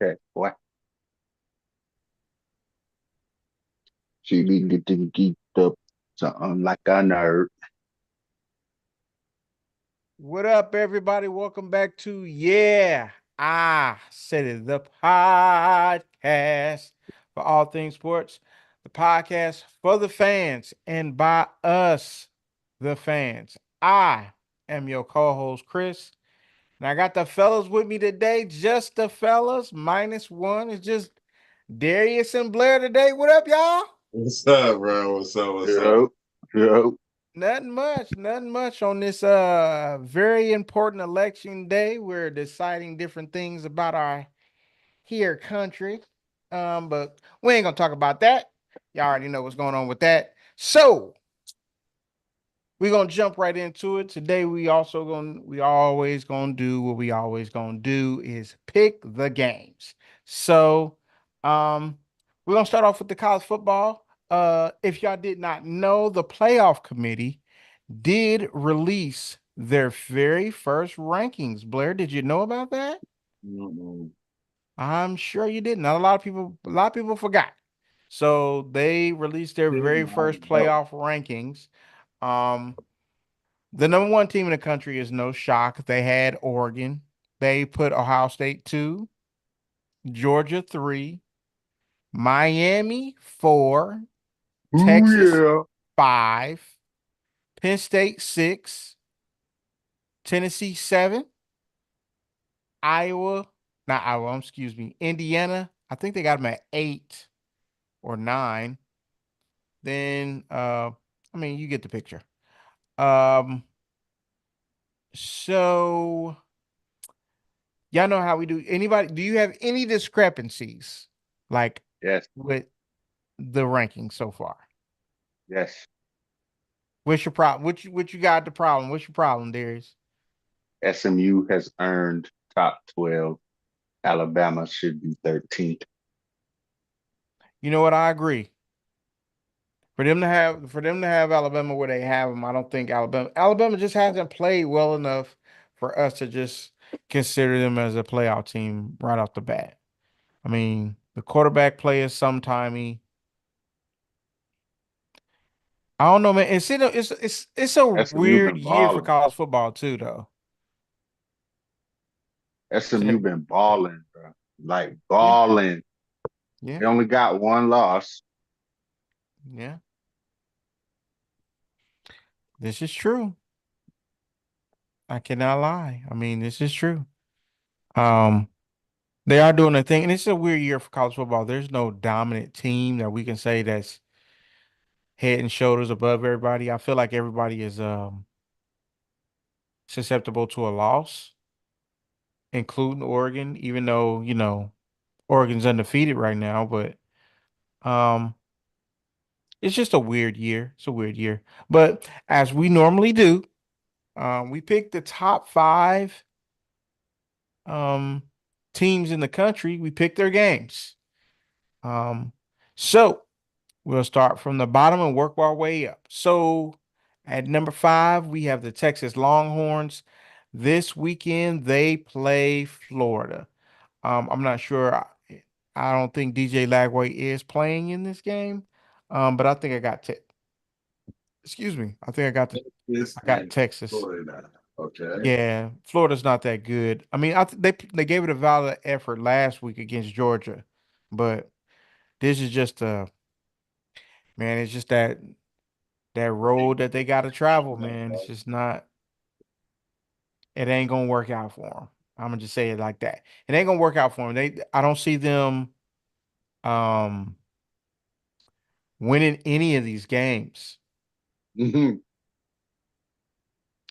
Okay, boy. She be getting geeked up, something like a nerd. What up, everybody? Welcome back to I Said It, the podcast for all things sports, the podcast for the fans and by us, the fans. I am your co-host, Chris, and I got the fellas with me today. Just the fellas, minus one. It's just Darius and Blair today. What up, y'all? What's up, bro? What's up? What's up? Yo, yo. Nothing much on this very important election day. We're deciding different things about our here country. But we ain't gonna talk about that. Y'all already know what's going on with that. So we're gonna jump right into it. Today we always gonna do what we always gonna do is pick the games. So um we're gonna start off with the college football. If y'all did not know, the playoff committee did release their very first rankings. Blair, did you know about that? Mm-mm. I'm sure you didn't. Not a lot of people forgot. So they released their Did very not first know. playoff rankings. Um, the number one team in the country is no shock. They had Oregon. They put Ohio State two, Georgia three, Miami four, Ooh, Texas yeah. five, Penn State six, Tennessee seven, Iowa, not Iowa, excuse me, Indiana. I think they got them at eight or nine. Then I mean you get the picture. Um so y'all know how we do. Anybody, do you have any discrepancies like Yes, with the rankings so far? yes. What's your problem? What you got the problem? What's your problem, Darius? SMU has earned top 12. Alabama should be 13th. You know what? I agree. For them to have Alabama where they have them, I don't think Alabama just hasn't played well enough for us to just consider them as a playoff team right off the bat. I mean, the quarterback play is sometimey. I don't know, man. It's a SMU weird been year for balling. college football too, though. SMU So, been balling, bro. Like yeah, balling. yeah, They only got one loss. yeah. This is true. I cannot lie. I mean, this is true. Um, they are doing a thing, and it's a weird year for college football. There's no dominant team that we can say that's head and shoulders above everybody. I feel like everybody is susceptible to a loss, including Oregon, even though, Oregon's undefeated right now, but um it's just a weird year. It's a weird year. But as we normally do, we pick the top five um teams in the country. We pick their games. Um, so we'll start from the bottom and work our way up. So at number five, we have the Texas Longhorns. This weekend they play Florida. I'm not sure. I don't think DJ Lagway is playing in this game. But I think excuse me. This I got and Texas. Florida. Okay. Yeah, Florida's not that good. I mean, they gave it a valid effort last week against Georgia, but this is just man, it's just that road that they got to travel, man. It's just not. It ain't gonna work out for them. I'm gonna just say it like that. It ain't gonna work out for them. I don't see them um winning any of these games. Mhm.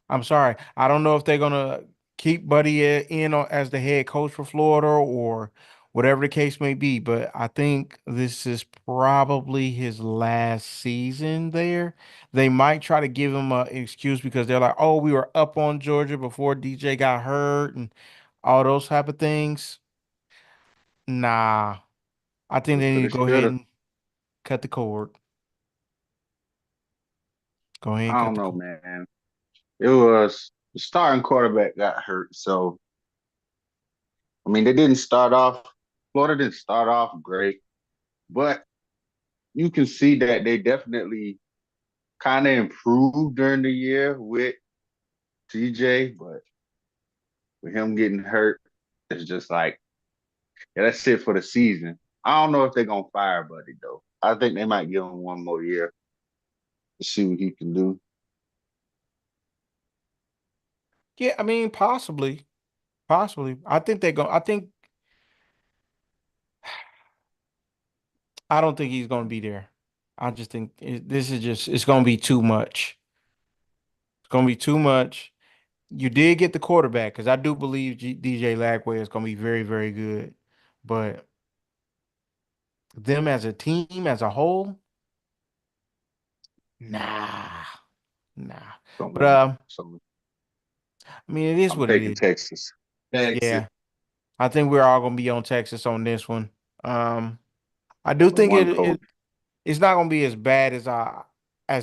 I'm sorry. I don't know if they're gonna keep Buddy as the head coach for Florida or whatever the case may be, but I think this is probably his last season there. They might try to give him an excuse because they're like, "Oh, we were up on Georgia before DJ got hurt and all those type of things." Nah, I think they need Coulda, to go ahead shoulda. and cut the cord. Go ahead and I cut don't the know, cord. man. It was the starting quarterback got hurt. So, I mean, they didn't start off. Florida didn't start off great, but you can see that they definitely kind of improved during the year with TJ, but with him getting hurt, it's just like, yeah, that's it for the season. I don't know if they're gonna fire Buddy though. I think they might give him one more year to see what he can do. Yeah, I mean, possibly, possibly. I think they're going. I don't think he's going to be there. I just think this is just. It's going to be too much. It's going to be too much. You did get the quarterback because I do believe DJ Lagway is going to be very, very good, but them as a team as a whole, nah, nah. But So, so I mean, it is I'm what it taking is. Texas. Texas. Yeah, I think we're all gonna be on Texas on this one. Um, I do With think one coach. it's not gonna be as bad as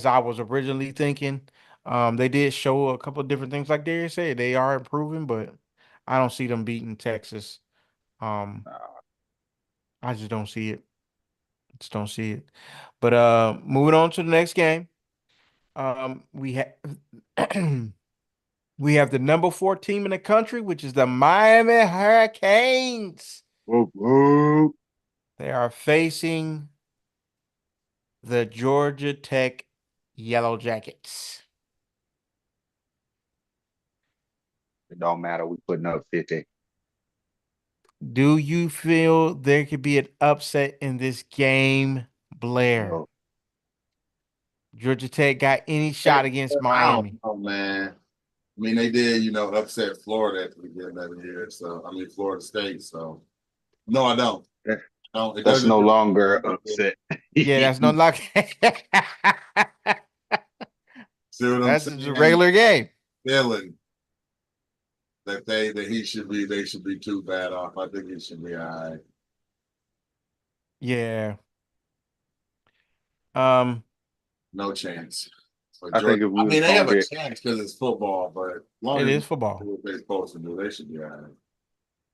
I was originally thinking. They did show a couple of different things, like Darius said, they are improving, but I don't see them beating Texas. Um, I just don't see it. Just don't see it. But moving on to the next game, we have we have the number 4 team in the country, which is the Miami Hurricanes. Whoop, whoop. They are facing the Georgia Tech Yellow Jackets. It don't matter. We putting up 50. Do you feel there could be an upset in this game, Blair? No, Georgia Tech got any I shot against don't Miami? know, man. I mean, they did, upset Florida at the beginning of the year. So, I mean, Florida State. So, no, I don't. that- No, it that's doesn't. no longer upset. Yeah, that's no luck. See what I'm That's just a saying? regular game. Feeling that they should be too bad off. I think it should be all right. Yeah. Um, No chance. For I think Georgia. if I we was mean, they gonna have a get, chance because it's football, but as long it as is they football. do what they're supposed to do, they should be all right.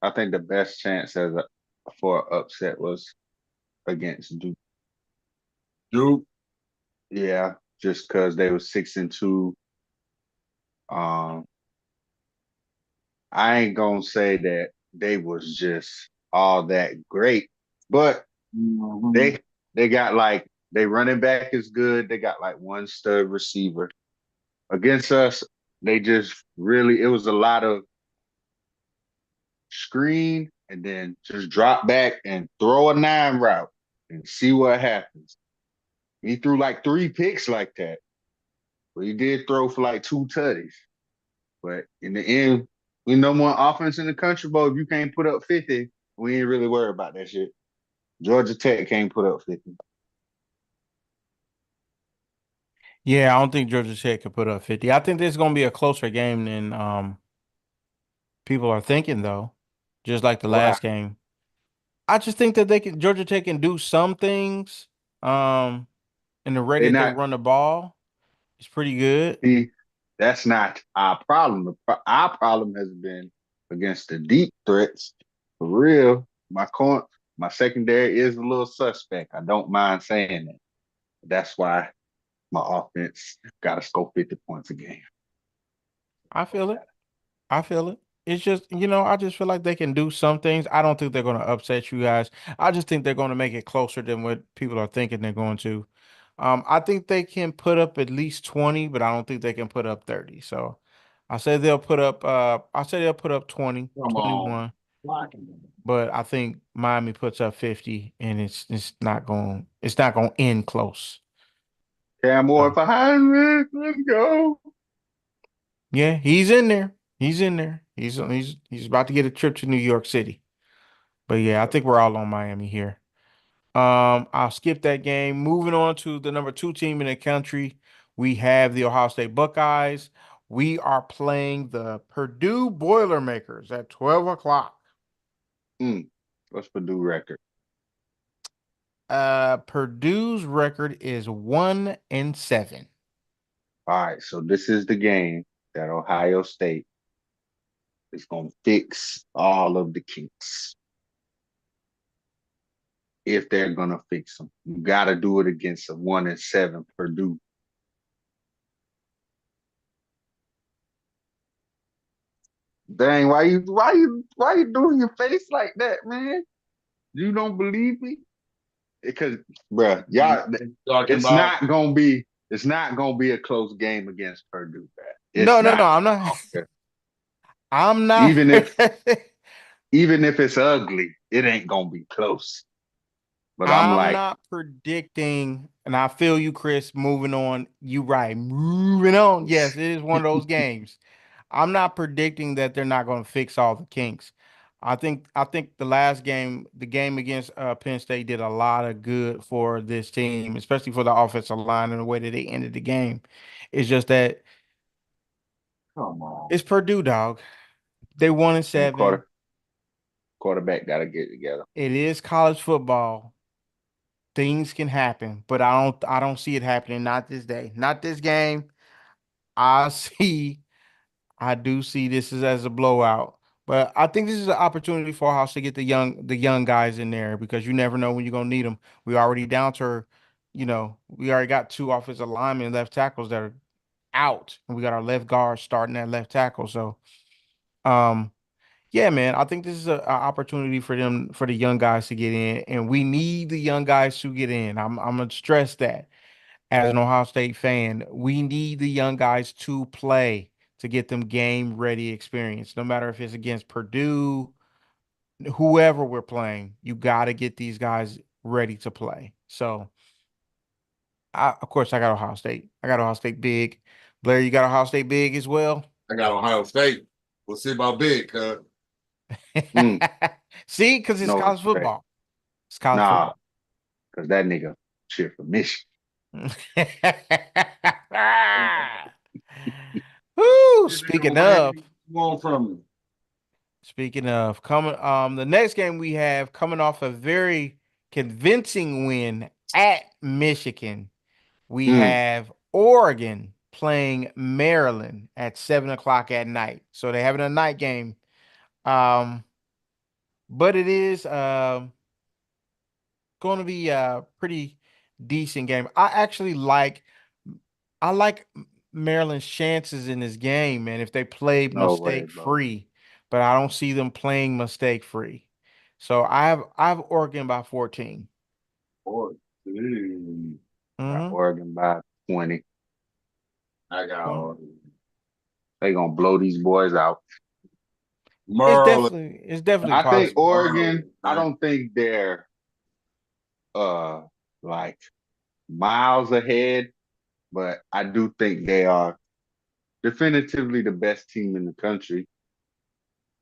I think the best chance for upset was against Duke. Duke, Yeah, just because they were 6-2. Um, I ain't gonna say that they was just all that great, but mhm. they got like they running back is good. They got like one stud receiver. Against us, they just really it was a lot of screen and then just drop back and throw a 9 route and see what happens. He threw like 3 picks like that, but he did throw for like 2 tutties. But in the end, we number one offense in the country, but if you can't put up 50, we ain't really worried about that shit. Georgia Tech can't put up 50. Yeah, I don't think Georgia Tech could put up 50. I think this is gonna be a closer game than people are thinking though. Just like the Why? last game. I just think that Georgia Tech can do some things. Um, and the rate They that they not run the ball is pretty good. see, that's not our problem. Our problem has been against the deep threats. For real, my secondary is a little suspect. I don't mind saying that. That's why my offense got to score 50 points a game. I feel it. I feel it. It's just, I just feel like they can do some things. I don't think they're going to upset you guys. I just think they're going to make it closer than what people are thinking they're going to. I think they can put up at least 20, but I don't think they can put up 30. So I say they'll put up 20, Come on. 21, but I think Miami puts up 50 and it's not going to end close. Cam Moore So, for Heinrich, let's go. yeah, he's in there. He's in there. He's about to get a trip to New York City. But yeah, I think we're all on Miami here. I'll skip that game. Moving on to the number 2 team in the country, we have the Ohio State Buckeyes. We are playing the Purdue Boilermakers at 12 o'clock. What's Purdue record? Purdue's record is 1-7. All right, so this is the game that Ohio State is going to fix all of the kinks. if they're gonna fix them. You got to do it against a 1-7 Purdue. Dang, why you doing your face like that, man? You don't believe me? Because, bruh, y'all, Talking it's about not gonna be it's not gonna be a close game against Purdue, bruh. No, It's no, no. not. I'm I not. don't care. I'm not. Even if even if it's ugly, it ain't gonna be close. But I'm I'm like, not predicting, and I feel you, Chris. Moving on, you right. Moving on. Yes, it is one of those games. I'm not predicting that they're not going to fix all the kinks. I think the last game, the game against Penn State, did a lot of good for this team, especially for the offensive line and the way that they ended the game. It's just that come on. it's Purdue, dog. They 1-7. quarterback got to get together. It is college football. Things can happen, but I don't see it happening. Not this day. Not this game. I see. I do see this as a blowout. But I think this is an opportunity for House to get the young guys in there because you never know when you're gonna need them. We already down to, we already got two offensive linemen, left tackles that are out, and we got our left guard starting at left tackle. So, um, yeah, man, I think this is a opportunity for them, for the young guys to get in, and we need the young guys to get in. I'm gonna stress that as an Ohio State fan, we need the young guys to play to get them game ready experience. No matter if it's against Purdue, whoever we're playing, you got to get these guys ready to play. So, of course, I got Ohio State. I got Ohio State big. Blair, you got Ohio State big as well. I got Ohio State. We'll see about big, cuz. Mm, See, because it's no college respect. football. It's college Nah, football. because that nigga cheer for Michigan. Woo, This nigga speaking Wayne, of, you want from me? coming the next game we have coming off a very convincing win at Michigan. We Mm, have Oregon playing Maryland at 7 o'clock at night. So they're having a night game. But it is going to be a pretty decent game. I like Maryland's chances in this game, man, if they play no way, mistake bro. free, but I don't see them playing mistake free. So I have Oregon by 14. Boy, dude, Got Mm-hmm. Oregon by 20. I got all They gonna blow these boys out. It's Merlin. definitely it's definitely I think possible. Oregon, I Man. don't think they're uh like miles ahead, but I do think they are definitively the best team in the country.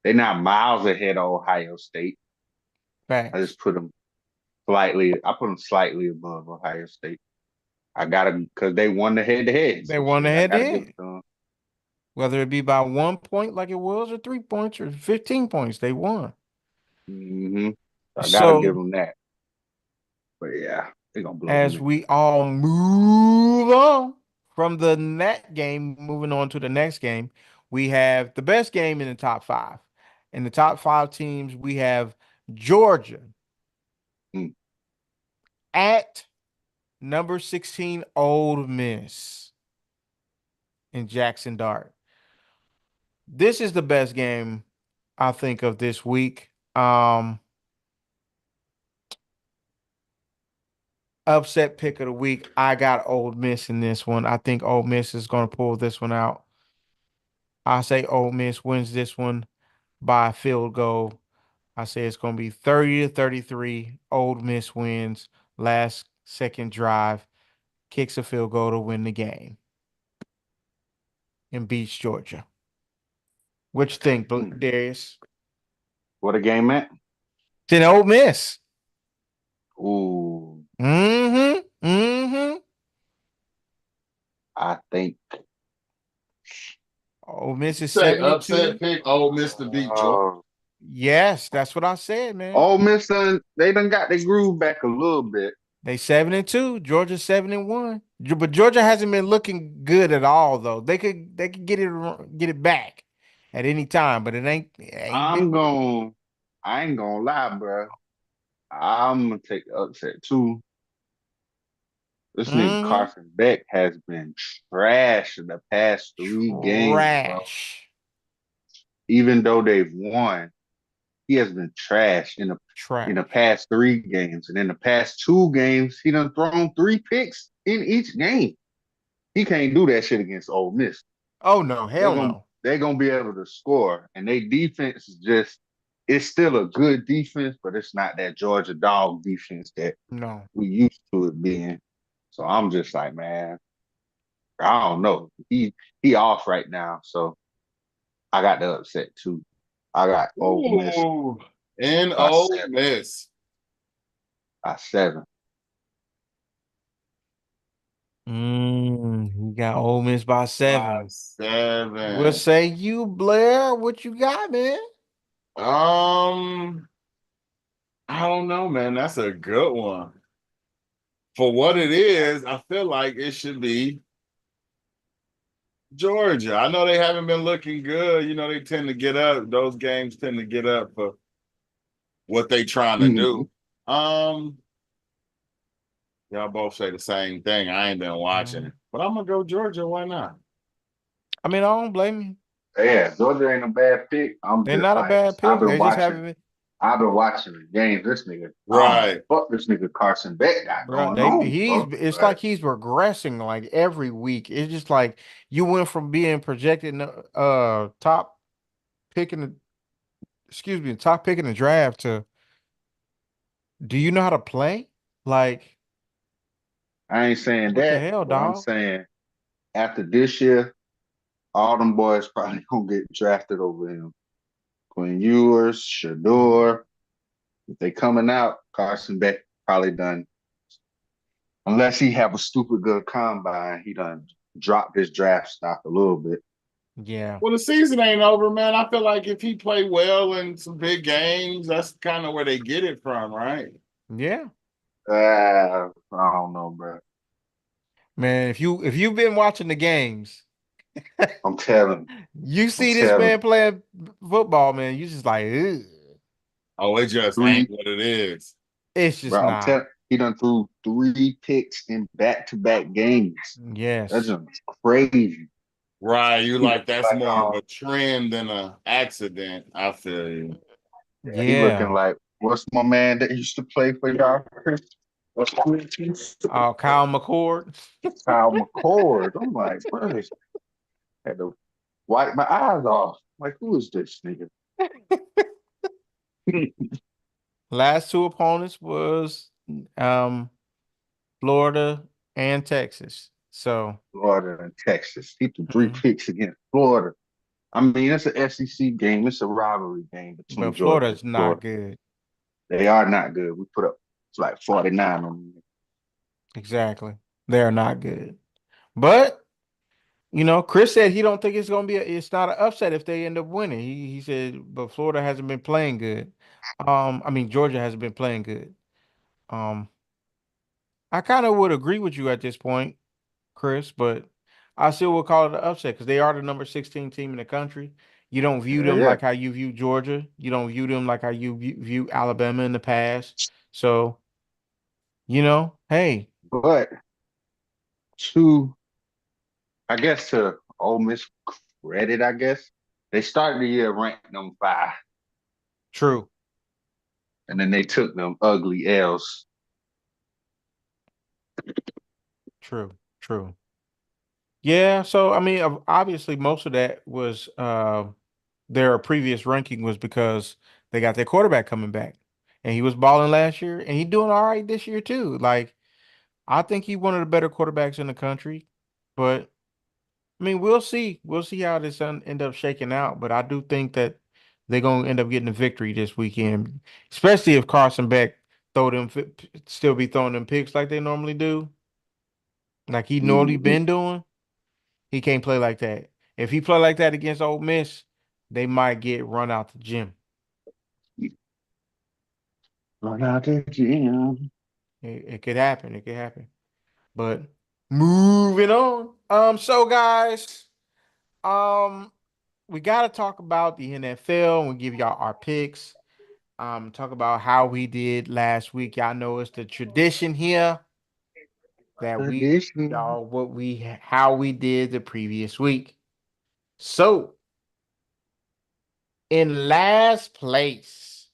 They're not miles ahead of Ohio State. I Facts. just put them slightly above Ohio State. I gotta because they won the head to head. They So won the shit, I head to gotta give it head, to them. whether it be by 1 point like it was, or 3 points, or 15 points. They won. Hmm. I gotta give So them that. But yeah, they gonna blow them as niggas. we all move on from the net game, moving on to the next game, we have the best game in the top five. In the top five teams, we have Georgia Mm. at number 16, Ole Miss in Jackson Dart. This is the best game I think of this week. Upset pick of the week. I got Ole Miss in this one. I think Ole Miss is going to pull this one out. I say Ole Miss wins this one by a field goal. I say it's going to be 30-33. Ole Miss wins. Last second drive, kicks a field goal to win the game and beats Georgia. What you think, Mm. Darius? What a game at? It's in Ole Miss. Ooh, Mm-hmm. Mm-hmm. I think. Ole Miss is Say upset 72. pick, Ole Miss to beat Georgia. Yes, that's what I said, man. Ole Miss they done got their groove back a little bit. They 7-2. Georgia 7-1. But Georgia hasn't been looking good at all, though. They could get it back at any time, but it ain't been. I ain't gonna lie, bro. I'm gonna take the upset too. This nigga Mm-hmm. Carson Beck has been trash in the past 3 games, bro. Trash. Even though they've won, he has been trash in the Trash. past 3 games. And in the past 2 games, he done thrown 3 picks in each game. He can't do that shit against Ole Miss. Oh no, They're hell gonna no. they're gonna be able to score. And they defense is just it's still a good defense, but it's not that Georgia dog defense that No. we used to it being. So I'm just like, man, I don't know. He off right now, so I got the upset too. I got Ole Miss Ooh, in by Ole seven. Miss. By seven. You got Ole Miss by By 7. What 7. say you, Blair? What you got, man? Um, I don't know, man. That's a good one. For what it is, I feel like it should be Georgia. I know they haven't been looking good. You know, they tend to get up. Those games tend to get up for what they trying to Mm-hmm. do. Y'all both say the same thing. I ain't been watching it, but I'm gonna go Georgia. Why not? I mean, I don't blame you. Yeah, Georgia ain't a bad pick. I'm They're just not a like bad pick. They just haven't been, I've been watching the game. This nigga, I don't know Right. what this nigga Carson Beck got bro. going They on, he's bro. it's But like he's regressing like every week. It's just like you went from being projected top picking the top pick in the draft to do you know how to play? Like, I ain't saying what the that, hell, but I'm dog? saying after this year, all them boys probably gonna get drafted over him. Quinn Ewers, Shador, if they coming out, Carson Beck probably done. Unless he have a stupid good combine, he done dropped his draft stock a little bit. Yeah. Well, the season ain't over, man. I feel like if he play well in some big games, that's kind of where they get it from, right? Yeah. I don't know, bro. Man, if you've been watching the games, I'm telling, you I'm see this telling. man playing football, man, you just like, ugh. Oh, it just Three, ain't what it is. It's just bro. I'm not. telling. He done threw 3 picks in back-to-back games. That's Yes. just crazy. Right. You He look like that's like more of a trend than a accident. I feel you. yeah, he looking Yeah. like what's my man that used to play for y'all? What's his Kyle McCord. Kyle McCord. I'm like, bro, had to wipe my eyes off. Like, who is this nigga? Last two opponents was um Florida and Texas. So, Florida and Texas. He threw three mhm. picks against Florida. I mean, it's an SEC game. It's a rivalry game between But Georgia and Florida's not Florida. good. They are not good. We put up it's like 49 on them. Exactly. They're not good. But Chris said he don't think it's not an upset if they end up winning. He said, but Florida hasn't been playing good. I mean Georgia hasn't been playing good. Um, I kind of would agree with you at this point, Chris, but I still would call it an upset because they are the number 16 team in the country. You don't view Yeah, them yeah. like how you view Georgia. You don't view them like how you view Alabama in the past. So, hey, But to I guess to Ole Miss credit, I guess, they started the year ranked them 5. true, And then they took them ugly L's. true, true. Yeah, so I mean, obviously, most of that was their previous ranking was because they got their quarterback coming back, and he was balling last year, and he doing all right this year too. Like, I think he's one of the better quarterbacks in the country, but I mean, we'll see. We'll see how this end up shaking out, but I do think that they're gonna end up getting a victory this weekend, especially if Carson Beck still be throwing them picks like they normally do, like he normally Mm-hmm. been doing. He can't play like that. If he play like that against Ole Miss, they might get run out the gym. Run out the gym. It could happen. It could happen. But moving on. So guys, um, we got to talk about the NFL and we give y'all our picks. talk about how we did last week. Y'all know it's the tradition here that we Tradition. y'all how we did the previous week. So in last place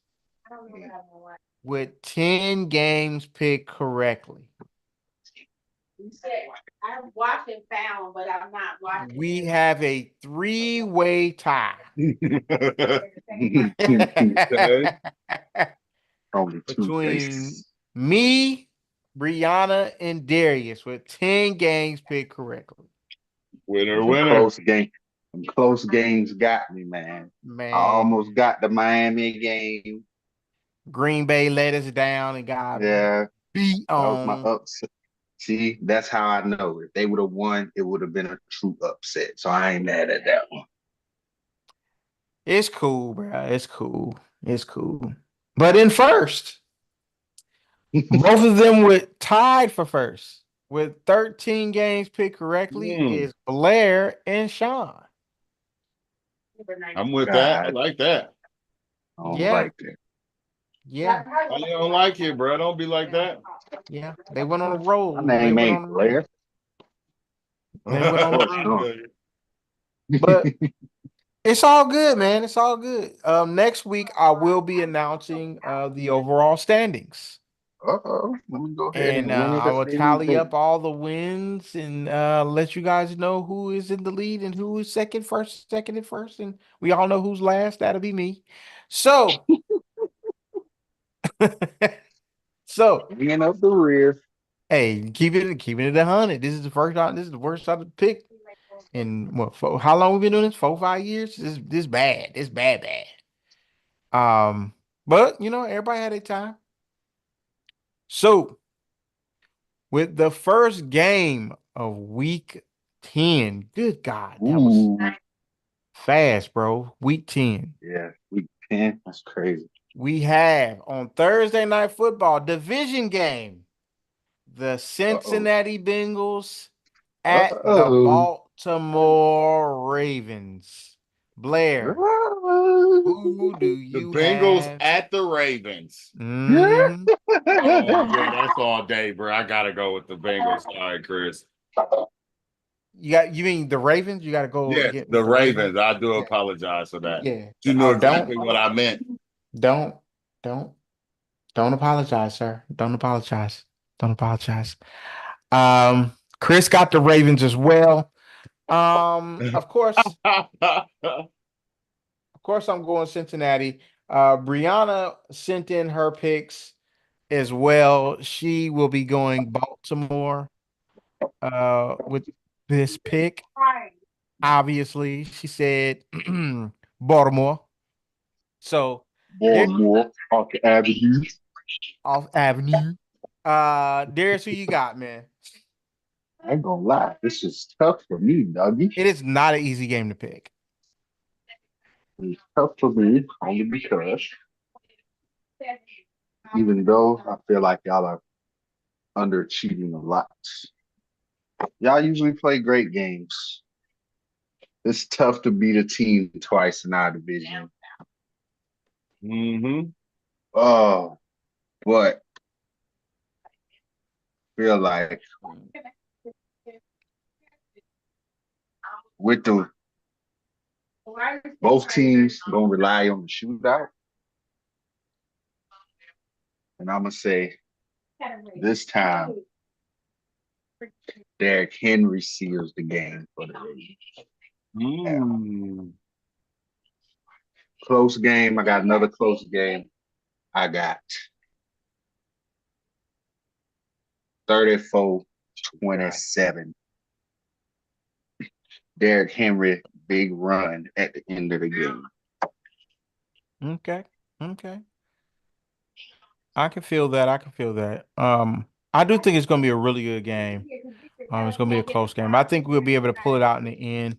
with 10 games picked correctly, I'm watching Fallon, but I'm not watching. we have a 3-way tie. Okay. Only two Between faces. me, Brianna, and Darius with 10 games picked correctly. Winner, Them winner. Close game. Them close games got me, man. Man, I almost got the Miami game. Green Bay let us down and got Yeah, beat that was my on. upset. See, that's how I know. If they would have won, it would have been a true upset. So I ain't mad at that one. It's cool, bro. It's cool. It's cool. But in first, both of them were tied for first with 13 games picked correctly is Blair and Sean. I'm with that. I God, like that. I don't Yeah. like that. Yeah. Why you don't like it, bro? Don't be like that. Yeah. They went on a roll. My name They went ain't on a roll. Blair. They went on a Course roll. not. But it's all good, man. It's all good. Next week I will be announcing the overall standings. Uh-oh. Let me go ahead And and run it I up will in tally there. up all the wins and let you guys know who is in the lead and who is second, first, second, and first. And we all know who's last. That'll be me. So, Bringing up the rear. hey, keeping it 100. This is the first time. This is the worst time to pick. And how long we been doing this? 4-5 years. This bad. It's bad. But everybody had a time. So, with the first game of week 10, good God, that was Ooh. fast, bro. Week 10. Yeah, week 10. That's crazy. We have on Thursday Night Football division game the Cincinnati Bengals at the Baltimore Ravens. Blair, who do The you Bengals have? at the Ravens. Mhm. Oh, yeah, that's all day, bro. I gotta go with the Bengals. Sorry, Chris. You mean the Ravens? You got to go Yes, get the with Ravens. I do Yeah. apologize for that. Yeah. You knew Oh, exactly what I meant. don't apologize, sir. Don't apologize. Don't apologize. Chris got the Ravens as well. Of course, I'm going Cincinnati. Brianna sent in her picks as well. She will be going Baltimore with this pick. Obviously, she said Baltimore. So Baltimore, Park Avenue. off Avenue. Darius, who you got, man? I ain't gonna lie, this is tough for me, Dougie. It is not an easy game to pick. It's tough for me only because even though I feel like y'all are underachieving a lot, y'all usually play great games. It's tough to beat a team twice in our division. Mm-hmm. Oh, but feel like with the both teams gonna rely on the shootout. And I'm gonna say this time Derrick Henry seals the game for the Ravens. Close game. I got another close game. I got 34-27. Derrick Henry, big run at the end of the game. Okay. I can feel that. I do think it's going to be a really good game. It's going to be a close game. I think we'll be able to pull it out in the end.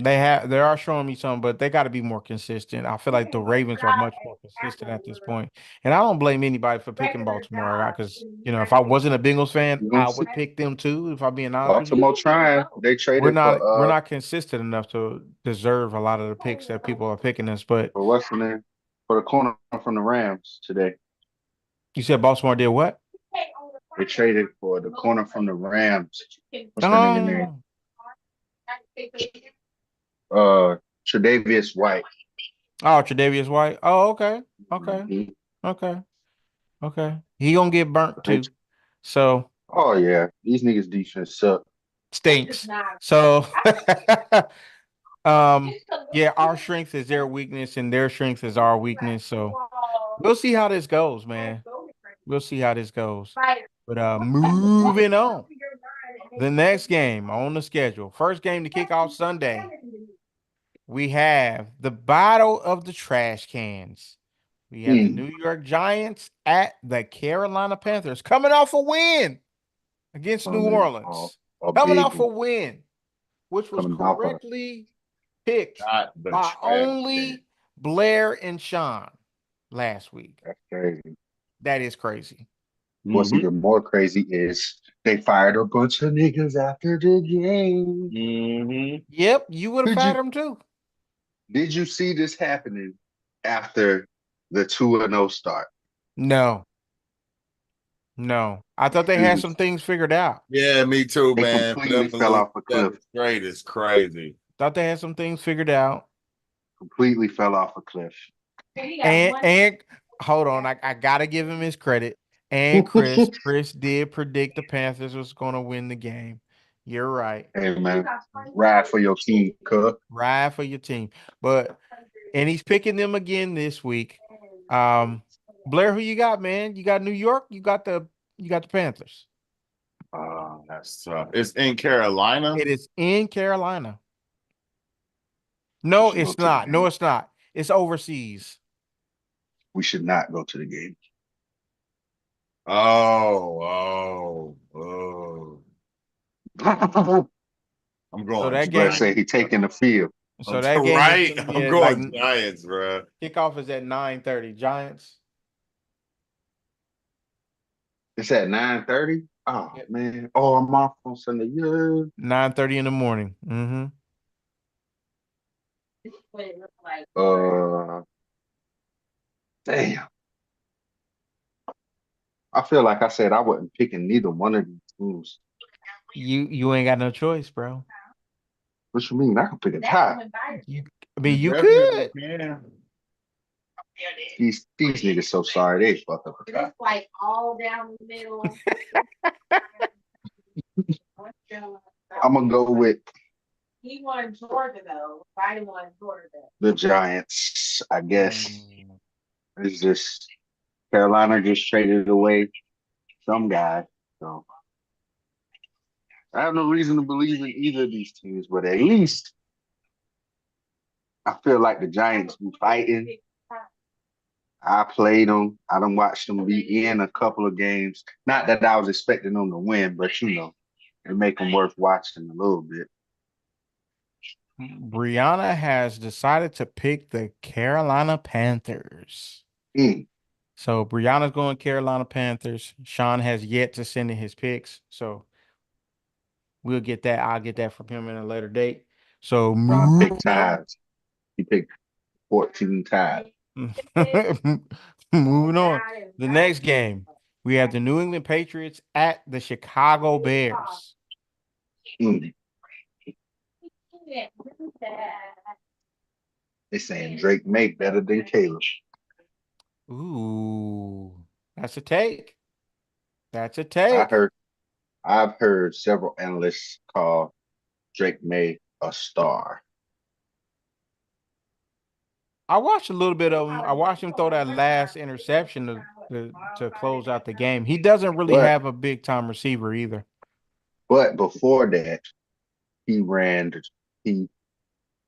They are showing me some, but they got to be more consistent. I feel like the Ravens are much more consistent at this point, and I don't blame anybody for picking Baltimore because if I wasn't a Bengals fan, You I gonna see would pick them too. If I'm being honest with you, Baltimore trying. They traded we're not consistent enough to deserve a lot of the picks that people are picking us. But for what's the name? For the corner from the Rams today. you said Baltimore did what? They traded for the corner from the Rams. What's that nigga name? Oh, Tre'Davious White. oh, Tre'Davious White. Oh, okay, okay, Mhm. okay, okay. He gonna get burnt They- too. So Oh yeah, these niggas defense suck. stinks. So yeah, our strength is their weakness and their strength is our weakness. So we'll see how this goes, man. We'll see how this goes. But moving on. The next game on the schedule. First game to kick off Sunday. We have the battle of the trash cans. We have the New York Giants at the Carolina Panthers coming off a win against New Orleans. Coming big off a win, which was coming off a correctly picked Not the by trash only can. Blair and Sean last week. That's crazy. That is crazy. What's Mhm. even more crazy is they fired a bunch of niggas after the game. Mhm. Yep, you would have Did fired you him too. did you see this happening after the 2-0 start? No, no. I thought they had Dude, some things figured out. Yeah, me too, they man. For them completely to fell lose off a cliff. straight is crazy. Thought they had some things figured out. Completely fell off a cliff. And hold on, I gotta give him his credit. And Chris did predict the Panthers was gonna win the game. You're right. Hey man, ride for your team, Cook. Ride for your team. And he's picking them again this week. Blair, who you got, man? You got New York, you got the Panthers. Oh, that's tough. It's in Carolina. It is in Carolina. We No, should go it's to the not. No, game. it's not. It's overseas. We should not go to the game. Oh. I'm So going that Let's game, say Giants. he taking the field. so that game is Right? gonna be I'm at like going Giants, bro. kickoff is at 9:30. Giants. It's at 9:30. Oh Yep. man. Oh, I'm off on Sunday. Yeah. 9:30 in the morning. Mm-hmm. Uh damn. I feel like I said I wasn't picking neither one of these teams. You ain't got no choice, bro. What you mean? I can pick a tie. I mean, you definitely could. can. These niggas so sorry they fucked up a tie. It's like all down the middle. I'm gonna go with He won Georgia though. Biden won Georgia. the Giants, I guess. Mm. It's just Carolina just traded away some guy. So I have no reason to believe in either of these teams, but at least I feel like the Giants be fighting. I played them. I done watched them be in a couple of games. Not that I was expecting them to win, but it make them worth watching a little bit. Brianna has decided to pick the Carolina Panthers. Mm. So Brianna's going Carolina Panthers. Sean has yet to send in his picks. So we'll get that. I'll get that from him in a later date. So Ron picked ties. He picked 14 ties. moving on. The next game, we have the New England Patriots at the Chicago Bears. Mm. They saying Drake May better than Caleb. Ooh, that's a take. That's a take. I've heard several analysts call Drake May a star. I watched a little bit of him. I watched him throw that last interception to close out the game. He doesn't really But have a big time receiver either. but before that, he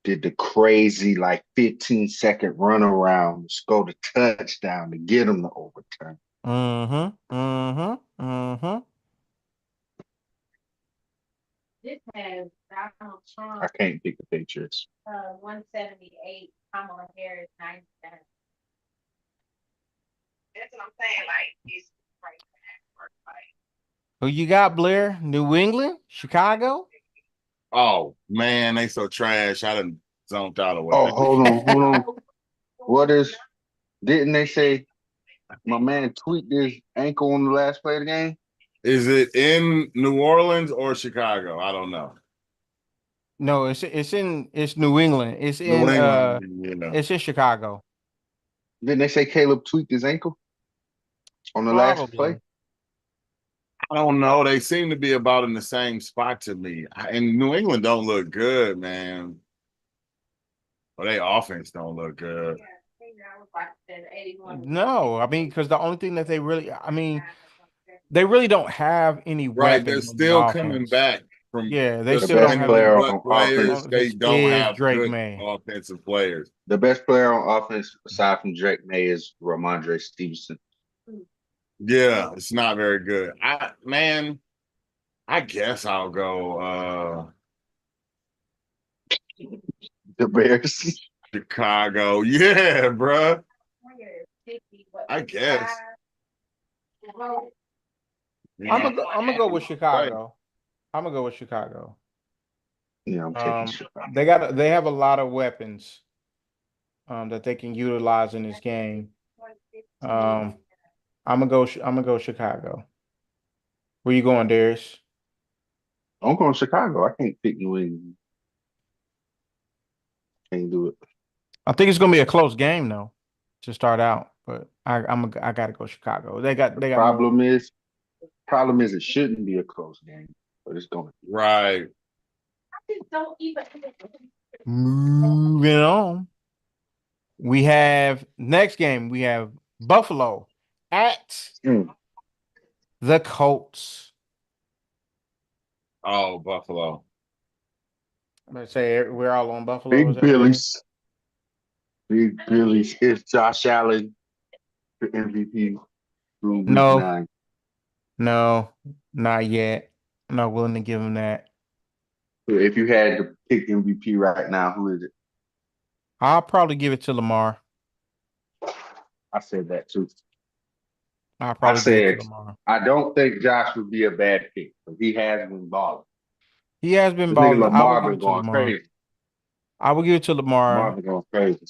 did the crazy like 15-second run around, scored a touchdown to get him to overturn. This has Donald Trump, I can't pick the Patriots. 178, Kamala Harris, 97. That's what I'm saying. Like, it's right back. Like, Who you got, Blair? New England? Chicago? Oh man, they so trash. I done zoned out away. Oh, hold on. What is? Didn't they say my man tweaked his ankle on the last play of the game? Is it in New Orleans or Chicago? I don't know. No, it's New England. It's New in England, you know. it's in Chicago. Didn't they say Caleb tweaked his ankle on the last Probably. play? I don't know. They seem to be about in the same spot to me. And New England don't look good, man. Well, they offense don't look good. Yeah, I think that was like the 81. No, I mean, because the only thing that they really, I mean, they really don't have any Right, they're weapons on the still coming offense. back from Yeah, they the still don't best have player any. on players. offense. They don't Is have Drake good May. offensive players. The best player on offense aside from Drake May is Ramondre Stevenson. Yeah, it's not very good. I guess I'll go The Bears. Chicago. Yeah, bruh. I guess. I'm gonna go with Chicago. I'm gonna go with Chicago. Yeah, I'm taking Chicago. They have a lot of weapons that they can utilize in this game. I'm gonna go Chicago. Where you going, Darius? I'm going Chicago. I can't pick New England. Can't do it. I think it's gonna be a close game though to start out, but I gotta go Chicago. They got more. Problem is it shouldn't be a close game, but it's going to be. Right. Don't even. Moving on. We have next game. We have Buffalo at the Colts. Oh, Buffalo. I'm gonna say we're all on Buffalo. Big Billy's. Big Billy's. It's Josh Allen, the MVP. Through week No. 9. No, not yet. I'm not willing to give him that. If you had to pick MVP right now, who is it? I'll probably give it to Lamar. I said that too. I'll probably give it to said Lamar. I don't think Josh would be a bad pick, but he has been balling. He has been The nigga balling. I Lamar will give been it to going Lamar. crazy. I will give it to Lamar Lamar. been going crazy.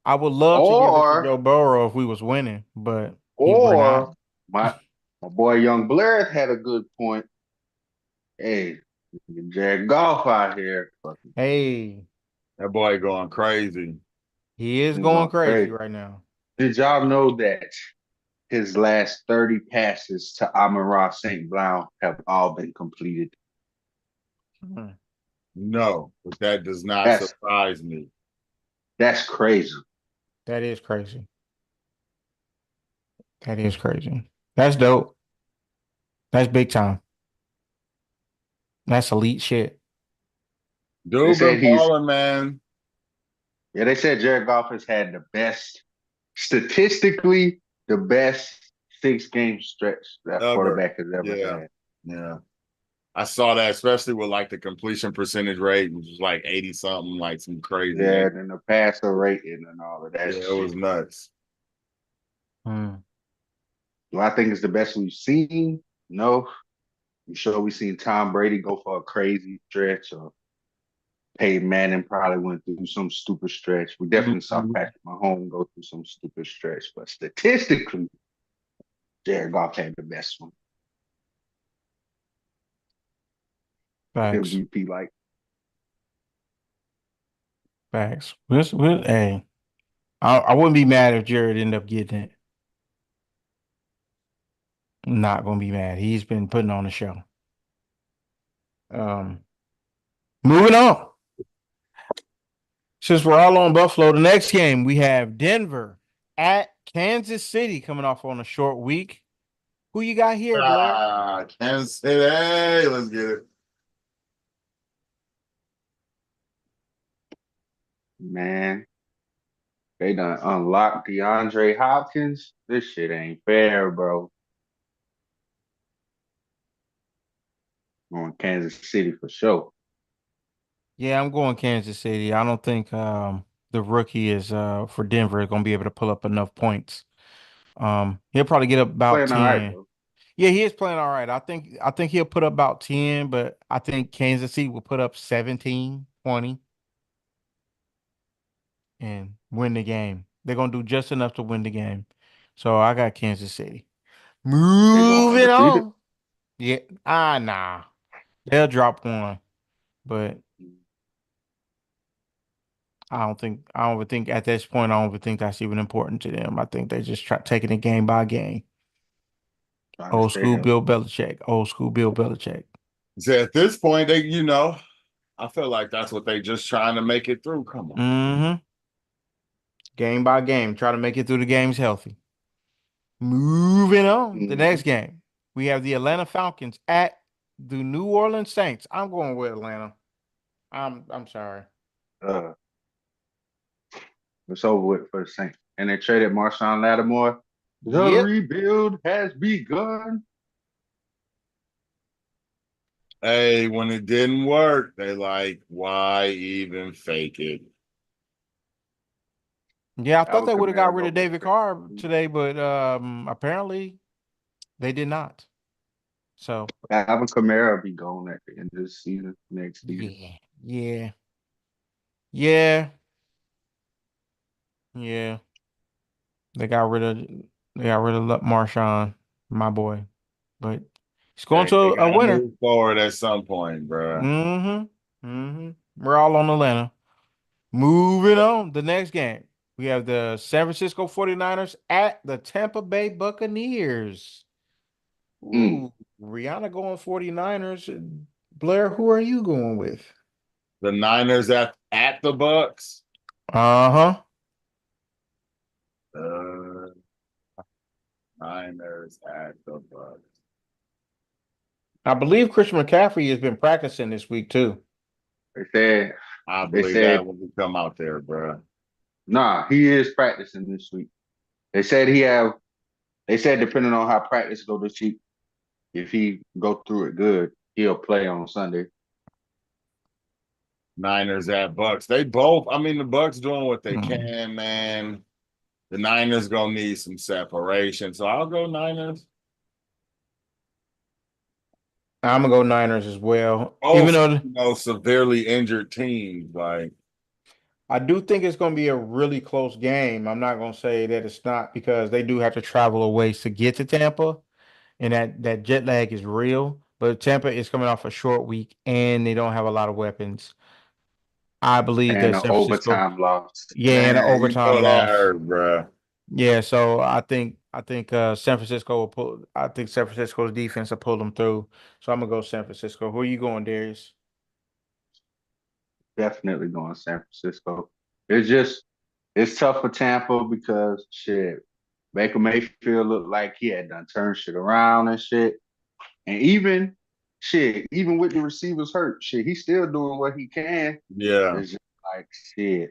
I would love to give it to Or Joe Burrow if we was winning, but we're not. my boy Young Blair had a good point. Hey, Jared Goff out here. Hey, That boy going crazy. he is He's going going crazy crazy. right now. Did y'all know that his last 30 passes to Amon-Ra St. Brown have all been completed? Mhm. No, but that does not That's- surprise me. That's crazy. That is crazy. That is crazy. That's dope. That's big time. That's elite shit. Dude said been balling, man. Yeah, they said Jared Goff has had statistically, the best 6-game stretch that Ever. quarterback has ever Yeah. had. Yeah. I saw that, especially with like the completion percentage rate, which was like 80 something, like some crazy. Yeah, and the passer rating and all of that. Yeah, shit. it was nuts. Do I think it's the best we've seen? No. I'm sure we've seen Tom Brady go for a crazy stretch, or Peyton Manning probably went through some stupid stretch. We definitely saw Patrick Mahomes go through some stupid stretch, but statistically, Jared Goff had the best one. Facts. MVP like. Facts. Hey, I wouldn't be mad if Jared ended up getting it. I'm not gonna be mad. He's been putting on a show. Moving on. Since we're all on Buffalo, the next game we have Denver at Kansas City coming off on a short week. Who you got here, Blair? Kansas City. Hey, let's get it. Man, they done unlocked DeAndre Hopkins. This shit ain't fair, bro. on Kansas City for sure. Yeah, I'm going Kansas City. I don't think the rookie is for Denver is gonna be able to pull up enough points. He'll probably get up about Playing all right 10. though. Yeah, he is playing all right. I think he'll put up about 10, but I think Kansas City will put up 17, 20, and win the game. They're gonna do just enough to win the game. So I got Kansas City. They going Moving undefeated. on. Yeah, nah. They'll drop one, but I don't think at this point, I don't even think that's even important to them. I think they just try taking it game by game. Trying to Old stay school healthy. Bill Belichick. Old school Bill Belichick. So at this point, I feel like that's what they just trying to make it through. Come on. Mm-hmm. Game by game. Try to make it through the games healthy. Moving on. The next Mhm. game. We have the Atlanta Falcons at the New Orleans Saints. I'm going with Atlanta. I'm sorry. Uh, it's over with for the Saints. And they traded Marshawn Lattimore. The Yep. rebuild has begun. Hey, when it didn't work, they like, why even fake it? Yeah, I thought Alvin they would have got Kamara rid go of with David Carr today, but apparently they did not. So Alvin Kamara will be gone at the end of the season, next season. yeah, yeah, yeah. They got rid of Marshawn, my boy. But he's going Hey, to they a gotta winner. move forward at some point, bro. We're all on Atlanta. Moving on. The next game. We have the San Francisco 49ers at the Tampa Bay Buccaneers. Mm. Ooh, Rihanna going 49ers. Blair, who are you going with? The Niners at the Bucks. Uh-huh. Uh, Niners at the Bucks. I believe Christian McCaffrey has been practicing this week too. They said, I they believe said, that when we come out there, bro. nah, he is practicing this week. They said he have. They said depending on how practice go this week, if he go through it good, he'll play on Sunday. Niners at Bucks. They both. I mean, the Bucks doing what they Hmm. can, man. The Niners gonna need some separation, so I'll go Niners. I'm gonna go Niners as well. Even Both, though severely injured teams. Like, I do think it's gonna be a really close game. I'm not gonna say that it's not because they do have to travel a ways to get to Tampa, and that jet lag is real. But Tampa is coming off a short week, and they don't have a lot of weapons. I believe And that an San Francisco, overtime loss. yeah, and an man, overtime that loss. hurt, bro. Yeah, so I think San Francisco will pull. I think San Francisco's defense will pull them through. So I'm gonna go San Francisco. Who are you going, Darius? Definitely going San Francisco. It's tough for Tampa because shit, Baker Mayfield looked like he had done turned shit around and shit. And even with the receivers hurt, shit, he's still doing what he can. Yeah, It's just like shit.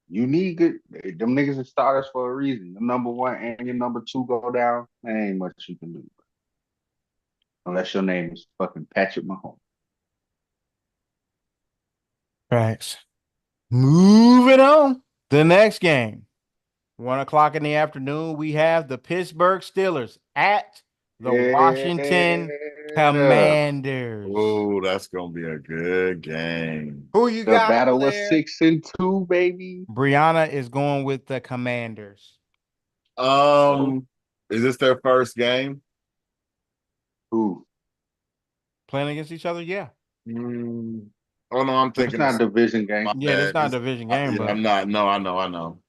You need good. Them niggas are starters for a reason. Your number one and your number two go down. There ain't much you can do unless your name is fucking Patrick Mahomes. Facts. Moving on. The next game. 1 o'clock in the afternoon, we have the Pittsburgh Steelers at the Washington Yeah. Commanders. oh, that's gonna be a good game. Who you The got, battle was Blair? 6-2, baby. Brianna is going with the Commanders. Um, is this their first game? Ooh, Playing against each other? Yeah. Mm. Oh no, I'm it's thinking not of a division game. my Yeah, that's bad. not a division game, Yeah, but I'm not. No, I know.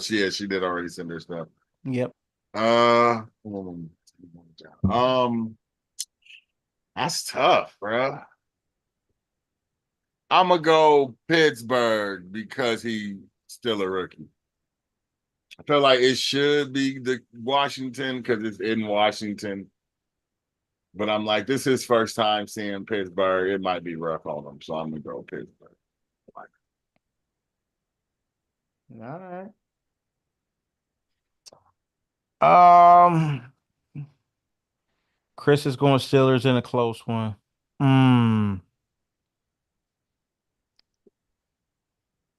She did already send her stuff. yep. Um, um, that's tough, bro. I'm gonna go Pittsburgh because he's still a rookie. I feel like it should be the Washington because it's in Washington. But I'm like, this is his first time seeing Pittsburgh. It might be rough on him, so I'm gonna go Pittsburgh. All right. Chris is going Steelers in a close one. Hmm.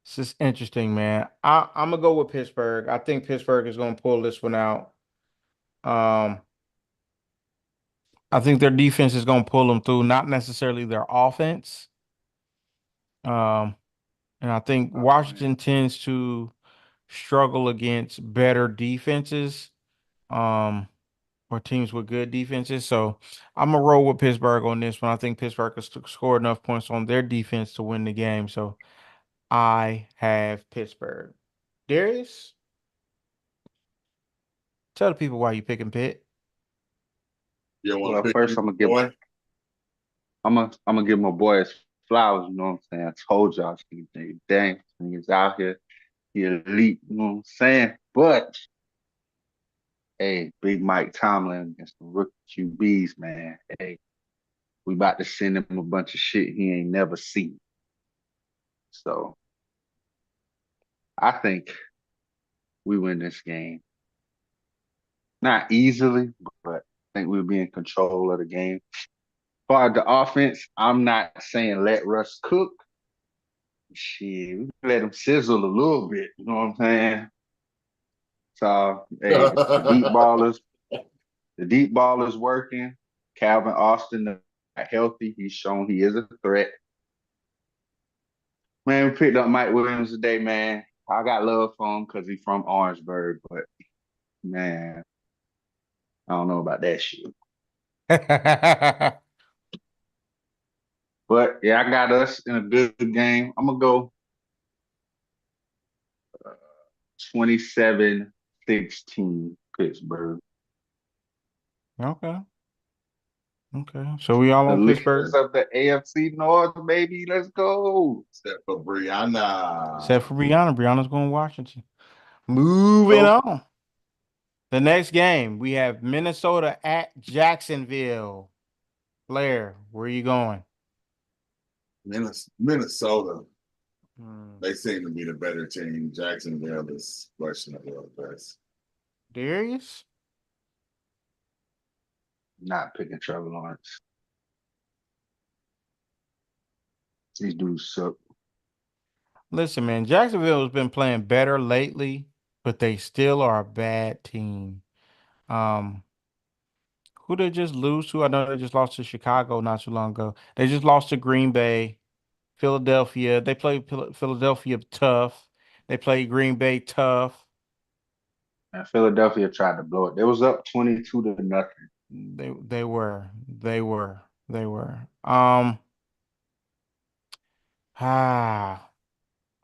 This is interesting, man. I'm gonna go with Pittsburgh. I think Pittsburgh is gonna pull this one out. Um, I think their defense is gonna pull them through, not necessarily their offense. Um, and I think Washington tends to struggle against better defenses, or teams with good defenses. So I'm gonna roll with Pittsburgh on this one. I think Pittsburgh has scored enough points on their defense to win the game. So I have Pittsburgh. Darius, tell the people why you picking Pitt. You don't want Well, to pick first your boy? I'm gonna give my boy his flowers. You know what I'm saying? I told y'all, dang, he's out here, he elite. You know what I'm saying? But hey, Big Mike Tomlin against the rookie QBs, man. Hey, we about to send him a bunch of shit he ain't never seen. So I think we win this game. Not easily, but I think we'll be in control of the game. As far as the offense, I'm not saying let Russ cook. Shit, we can let him sizzle a little bit. You know what I'm saying? So, hey, the deep ball is working. Calvin Austin got healthy. He's shown he is a threat. Man, we picked up Mike Williams today, man. I got love for him because he's from Orangeburg, but man, I don't know about that shit. But yeah, I got us in a good game. I'm gonna go 27-16 Pittsburgh. Okay. Okay. So we all The on leaders Pittsburgh, of the AFC North, baby. Let's go. Except for Brianna. except for Brianna. Brianna's going to Washington. Moving Go. on. The next game, we have Minnesota at Jacksonville. Blair, where are you going? Minnesota. Hmm. They seem to be the better team. Jacksonville is questionable at best. Darius? Not picking Trevor Lawrence. These dudes suck. Listen, man, Jacksonville has been playing better lately, but they still are a bad team. Um, who they just lose to? I know they just lost to Chicago not too long ago. They just lost to Green Bay, Philadelphia. They played Philadelphia tough. They played Green Bay tough. And Philadelphia tried to blow it. They was up 22-0. They were.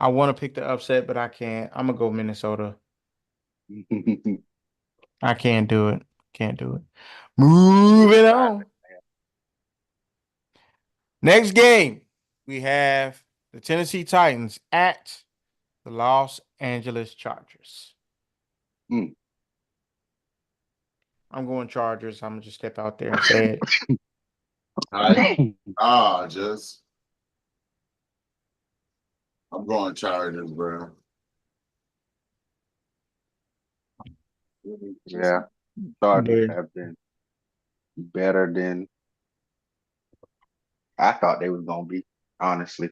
I want to pick the upset, but I can't. I'm gonna go Minnesota. I can't do it. Can't do it. Moving on. Next game, we have the Tennessee Titans at the Los Angeles Chargers. Mm. I'm going Chargers. I'm gonna just step out there and say it. Just I'm going Chargers, bro. Yeah, Chargers Yeah. have been better than I thought they was gonna be. Honestly,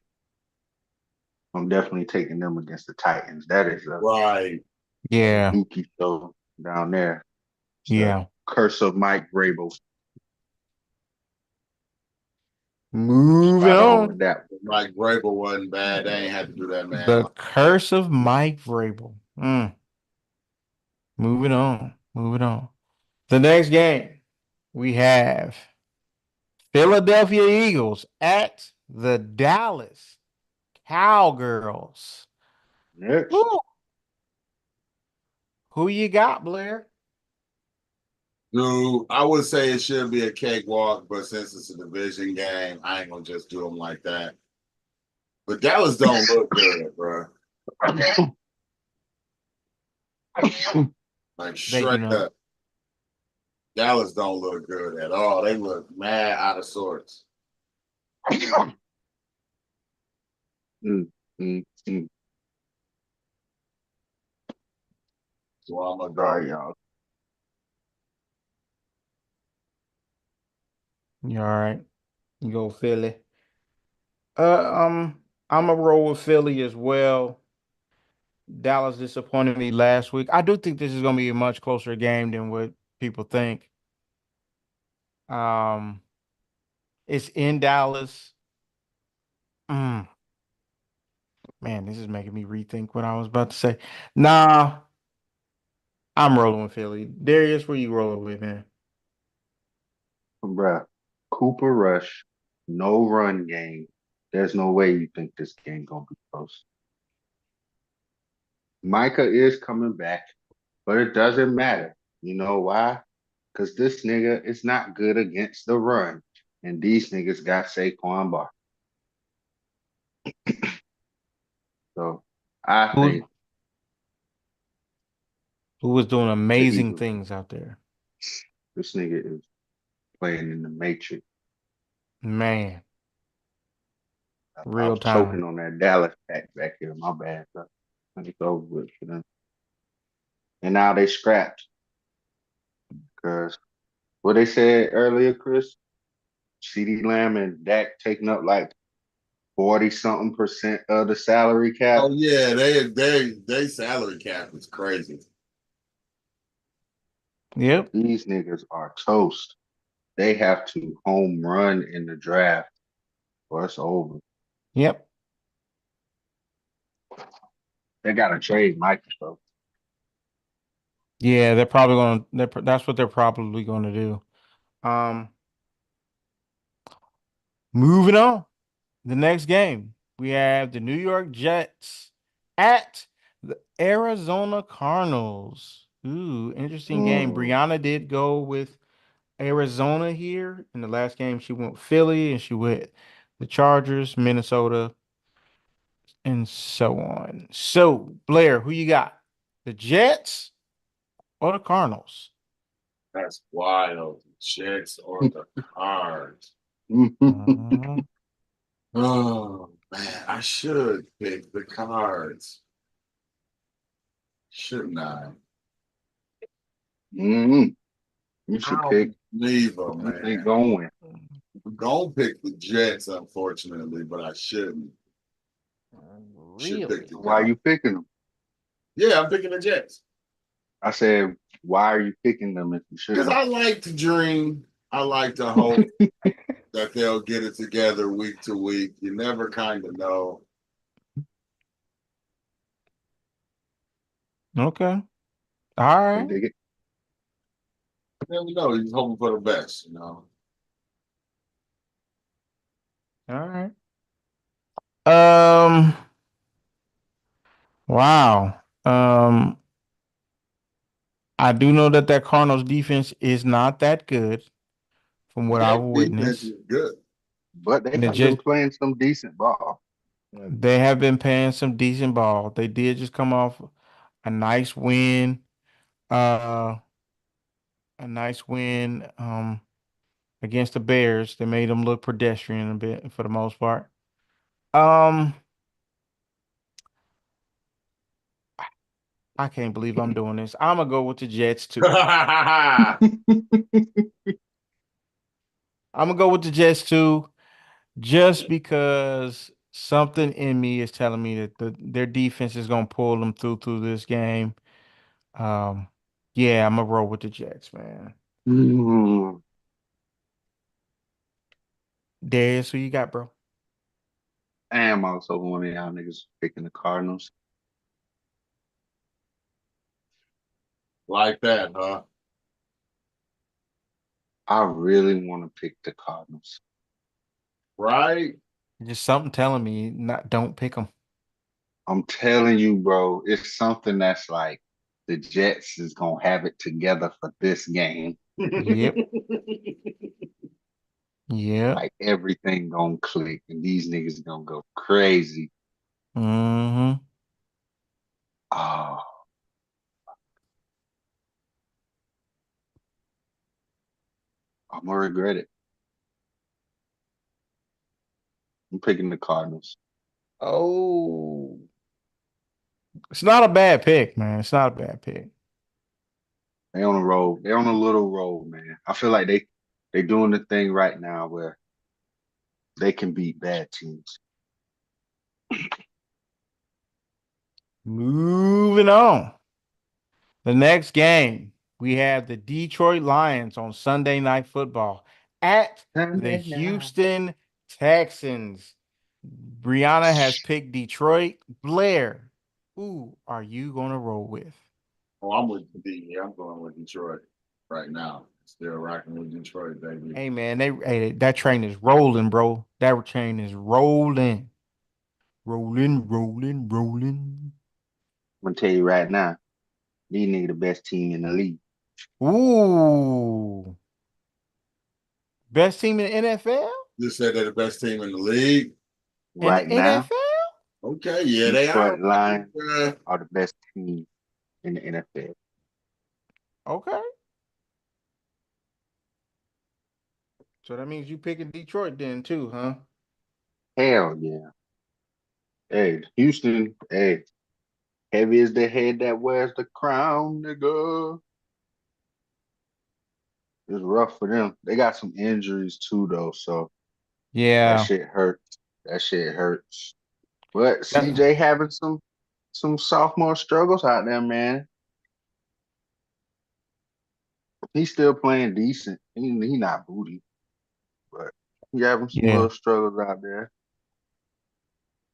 I'm definitely taking them against the Titans. That is Right. a Yeah. dookie show down there. It's the Yeah. curse of Mike Vrabel. Moving Spot on on. with that. Mike Vrabel wasn't bad. They ain't had to do that, man. The curse of Mike Vrabel. Moving on. Moving on. The next game, we have Philadelphia Eagles at the Dallas Cowgirls. Next. Who? Who you got, Blair? Dude, I would say it should be a cakewalk, but since it's a division game, I ain't gonna just do them like that. But Dallas don't look good, bro. Like They do straight not. up. Dallas don't look good at all. They look mad out of sorts. Mm, mm, mm. So I'm gonna Sorry, go. y'all. You all right? You go Philly. I'm a roll with Philly as well. Dallas disappointed me last week. I do think this is going to be a much closer game than what people think. Um, it's in Dallas. Mm, man, this is making me rethink what I was about to say. Nah, I'm rolling with Philly. Darius, where you rolling with, man? Bruh, Cooper Rush, no run game. There's no way you think this game gonna be close. Micah is coming back, but it doesn't matter. You know why? Because this nigga is not good against the run. And these niggas got Saquon Bar. So I Who think who was doing the amazing Eagles, things out there? this nigga is playing in the matrix. Man, I real was choking time. on that Dallas back here. My bad, bro. It's over with for them. And now they scrapped because what they said earlier, Chris, CD Lamb and Dak taking up like 40 something percent of the salary cap. Oh yeah, they salary cap is crazy. Yep. These niggas are toast. They have to home run in the draft or it's over. Yep. They gotta trade Microsoft. Yeah, they're probably gonna. That's what they're probably gonna do. Um, moving on. The next game, we have the New York Jets at the Arizona Cardinals. Ooh, interesting game. Mm. Brianna did go with Arizona here. In the last game, she went Philly and she went the Chargers, Minnesota, and so on. So, Blair, who you got? The Jets or the Cardinals? That's wild. The Jets or the Cards. Uh, Oh man, I should pick the Cards, shouldn't I? Mm. You I should pick. don't believe them, I think man. going. I'm gonna pick the Jets, unfortunately, but I shouldn't. Should pick really? the Why are Cards. you picking them? Yeah, I'm picking the Jets I said, why are you picking them if you because shouldn't? I like to dream. I like to hope that they'll get it together week to week. You never kind of know. Okay. All I right. dig it. You never know. He's hoping for the best. All right. Um, wow. I do know that Cardinals defense is not that good from what I've That defense witnessed. is good. But they And the have been Jets, playing some decent ball. they have been paying some decent ball. They did just come off a nice win. Uh, a nice win. Against the Bears. They made them look pedestrian a bit for the most part. Um, I can't believe I'm doing this. I'm gonna go with the Jets too. I'm gonna go with the Jets too, just because something in me is telling me that their defense is gonna pull them through this game. Um, yeah, I'm gonna roll with the Jets, man. Mm. Darius, who you got, bro? I am also one of y'all niggas picking the Cardinals. Like that, huh? I really want to pick the Cardinals. Right? Just something telling me not don't pick them. I'm telling you, bro, it's something that's like the Jets is gonna have it together for this game. Yep, yep. Like everything gonna click, and these niggas gonna go crazy. Mm-hmm. Oh, I'm gonna regret it. I'm picking the Cardinals. Oh, it's not a bad pick, man. It's not a bad pick. They on a roll. They on a little roll, man. I feel like they doing the thing right now where they can beat bad teams. Moving on. The next game, we have the Detroit Lions on Sunday Night Football at the Sunday night. Houston Texans. Brianna has picked Detroit. Blair, who are you going to roll with? Oh, I'm with D. I'm going with Detroit right now. Still rocking with Detroit, baby. Hey, man, that train is rolling, bro. That train is rolling. Rolling, rolling, rolling. I'm gonna tell you right now, these niggas the best team in the league Ooh. Best team in the NFL? You said they're the best team in the league. In the right now. NFL? Okay, yeah, they are. Detroit Lions are the best team in the NFL. Okay. So that means you picking Detroit then too, huh? Hell yeah. Hey, Houston, hey, heavy as the head that wears the crown, nigga. It's rough for them. They got some injuries too, though, so that Yeah. shit hurts. That shit hurts. But That- CJ having some sophomore struggles out there, man. He's still playing decent. He not booty, but he having some yeah. little struggles out there.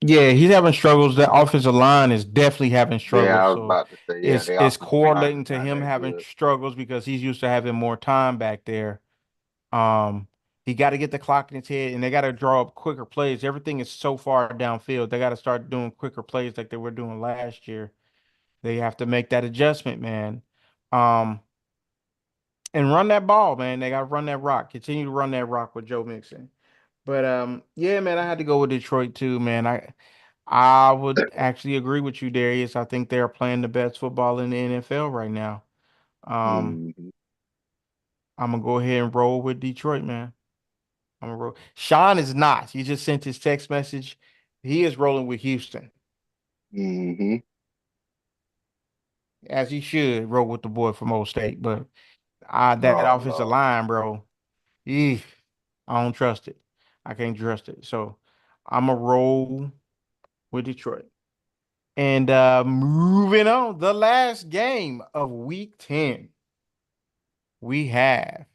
Yeah, he's having struggles. The offensive line is definitely having Yeah, struggles. I was So about to say, yeah, it's they it's offensive line correlating is to not him that having good. struggles because he's used to having more time back there. Um, he got to get the clock in his head and they got to draw up quicker plays. Everything is so far downfield. They got to start doing quicker plays like they were doing last year. They have to make that adjustment, man. Um, and run that ball, man. They got to run that rock. Continue to run that rock with Joe Mixon. But yeah, man, I had to go with Detroit too, man. I would actually agree with you, Darius. I think they're playing the best football in the NFL right now. Um, Mhm. I'm gonna go ahead and roll with Detroit, man. I'm gonna roll. Sean is not. He just sent his text message. He is rolling with Houston, Mhm. as he should roll with the boy from Old State. But that Oh offensive Lord. line, bro, eeh, I don't trust it. I can't trust it. So I'm a roll with Detroit. And moving on, the last game of week 10, we have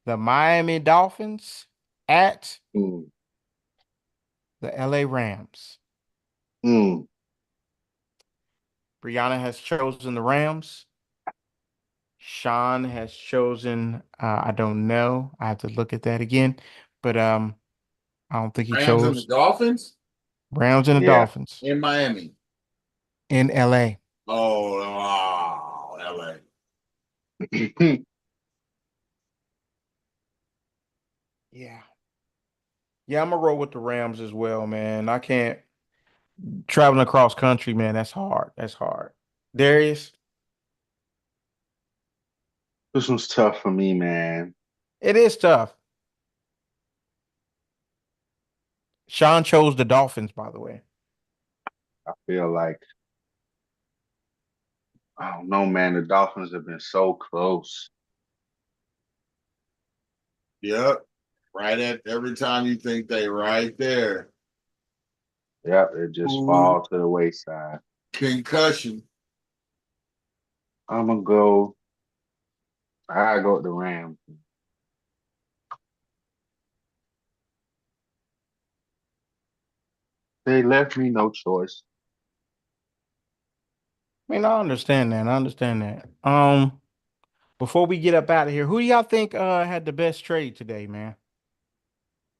the Miami Dolphins at Mm. the LA Rams. Mm. Brianna has chosen the Rams. Sean has chosen, I don't know. I have to look at that again. But I don't think he Rams and the chose Dolphins Rams and the Yeah. Dolphins in Miami. in LA. Oh, wow, LA. Yeah. Yeah, I'm gonna roll with the Rams as well, man. I can't traveling across country, man. That's hard. That's hard. Darius, This one's tough for me, man. it is tough. Sean chose the Dolphins, by the way. I feel like I don't know, man. The Dolphins have been so close. Yep. Right at every time you think they right there. Yep, it just Ooh, fall to the wayside. concussion. I'm gonna go. I go with the Rams. They left me no choice. I mean, I understand that. I understand that. Before we get up out of here, who do y'all think had the best trade today, man?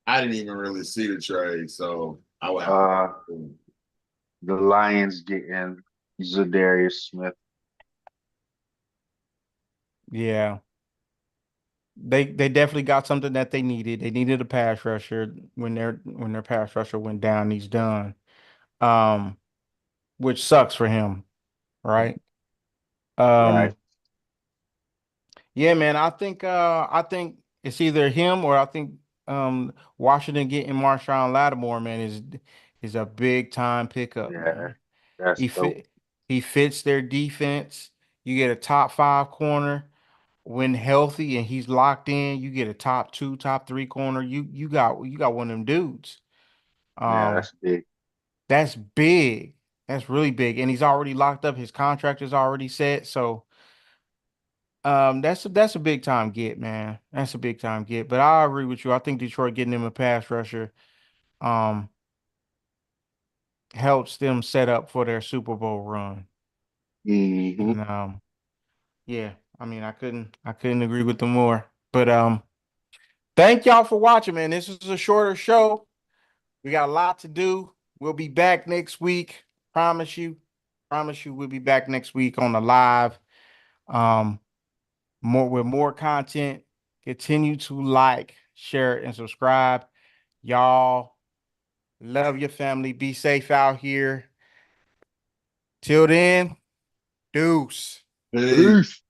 I didn't even really see the trade, so I would have Uh, to. the Lions getting Zadarius Smith. Yeah. They definitely got something that they needed. They needed a pass rusher when their pass rusher went down, he's done. Um, which sucks for him, right? Right. Um, yeah, man, I think it's either him or I think Washington getting Marshawn Lattimore, man, is a big time pickup, Yeah, man. that's He dope. fit he fits their defense. You get a top 5 corner. when healthy and he's locked in, you get a top 2, top 3 corner. You got one of them dudes. Yeah, Um, that's big. that's big. That's really big. And he's already locked up. His contract is already set. So that's a big time get, man. That's a big time get. But I agree with you. I think Detroit getting him a pass rusher um helps them set up for their Super Bowl run. Hmm. And yeah, I mean I couldn't agree with them more. But thank y'all for watching, man. This is a shorter show. We got a lot to do. We'll be back next week. Promise you. Promise you we'll be back next week on the live. Um more with more content. Continue to like, share, and subscribe. Y'all love your family. Be safe out here. Till then, deuce. Hey. Peace.